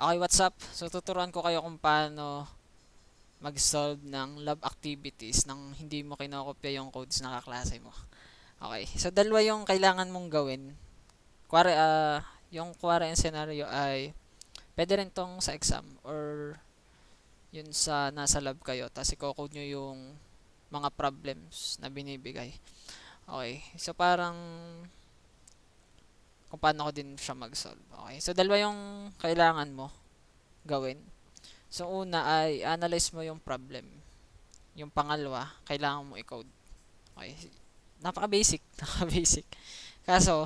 Okay, what's up? So, tuturuan ko kayo kung paano mag-solve ng lab activities nang hindi mo kinokopya yung codes na kaklase mo. Okay, so dalawa yung kailangan mong gawin. Kuwari, yung kuwari yung scenario ay pwede rin tong sa exam or yun sa nasa lab kayo tapos i-code nyo yung mga problems na binibigay. Okay, so parang kung paano ko din siya mag-solve. Okay, so dalawa yung kailangan mo gawin. So, una ay analyze mo yung problem. Yung pangalawa, kailangan mo i-code. Okay. Napaka-basic. Napaka-basic. Kaso,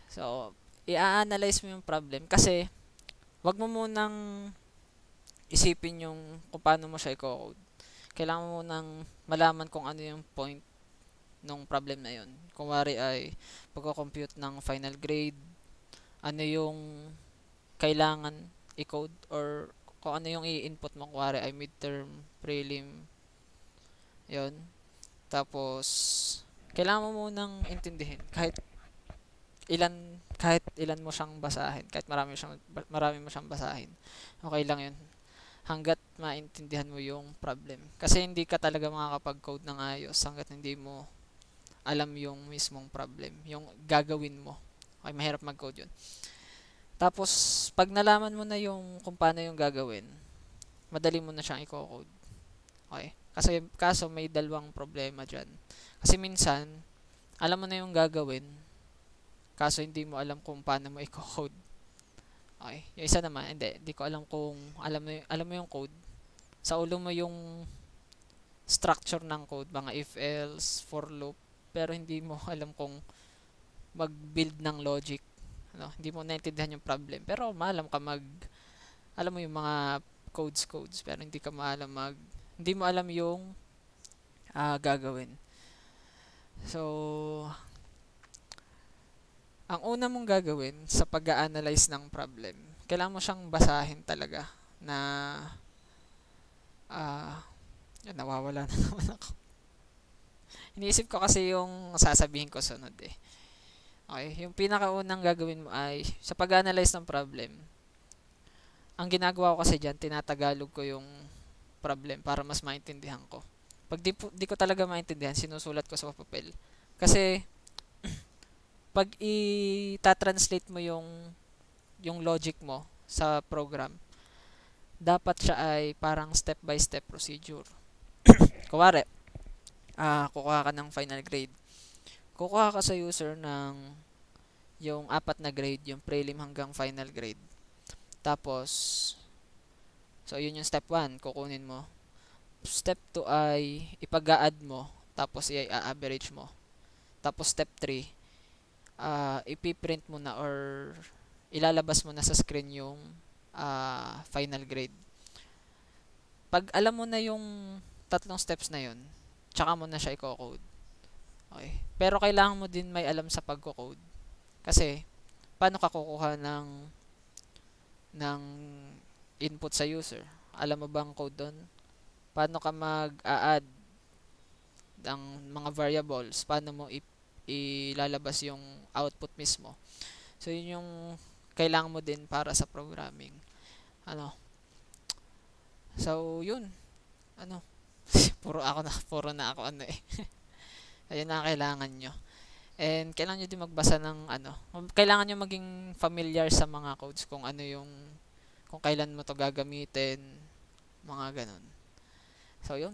so, i-analyze mo yung problem kasi wag mo munang isipin yung kung paano mo siya i-code. Kailangan mo munang malaman kung ano yung point ng problem na yun. Kung wari ay pagko-compute ng final grade, ano yung kailangan i-code or kung ano yung i-input mo, kuwari ay midterm, prelim, yon. Tapos, kailangan mo munang intindihin kahit ilan mo siyang basahin, kahit marami mo siyang basahin. Okay lang yun. Hanggat maintindihan mo yung problem. Kasi hindi ka talaga makakapag-code ng ayos hanggat hindi mo alam yung mismong problem, yung gagawin mo. Okay, mahirap mag-code yun. Tapos, pag nalaman mo na yung kung paano yung gagawin, madali mo na siyang i-code. Okay? Kasi, kaso may dalawang problema dyan. Kasi minsan, alam mo na yung gagawin, kaso hindi mo alam kung paano mo i-code. Okay? Yung isa naman, hindi ko alam kung alam mo yung code. Sa ulo mo yung structure ng code, mga if else, for loop, pero hindi mo alam kung mag-build ng logic. Hindi mo naintindihan yung problem. Pero alam mo yung mga codes, pero hindi mo alam yung gagawin. So, ang una mong gagawin sa pag-a-analyze ng problem, kailangan mo siyang basahin talaga na nawawala na naman ako. Iniisip ko kasi yung sasabihin ko sunod eh. Okay, yung pinakaunang gagawin mo ay sa pag-analyze ng problem, ang ginagawa ko kasi dyan, tinatagalog ko yung problem para mas maintindihan ko. Pag di ko talaga maintindihan, sinusulat ko sa papel. Kasi, pag i-translate mo yung logic mo sa program, dapat siya ay parang step by step procedure. Kuwari, kukuha ka ng final grade. Kukuha ka sa user ng yung apat na grade, yung prelim hanggang final grade. Tapos, so yun yung step 1, kukunin mo. Step 2 ay ipag-a-add mo, tapos i-average mo. Tapos step 3, ipiprint mo na or ilalabas mo na sa screen yung final grade. Pag alam mo na yung tatlong steps na yun, tsaka mo na siya i-code. Okay. Pero kailangan mo din may alam sa pagko-code. Kasi, paano ka kukuha ng input sa user? Alam mo bang code doon? Paano ka mag-a-add ng mga variables? Paano mo ilalabas yung output mismo? So, yun yung kailangan mo din para sa programming. So, yun. Puro na ako eh. Ayun na kailangan nyo. And kailangan nyo din magbasa ng kailangan nyo maging familiar sa mga codes kung kailan mo to gagamitin, mga ganun. So, yun.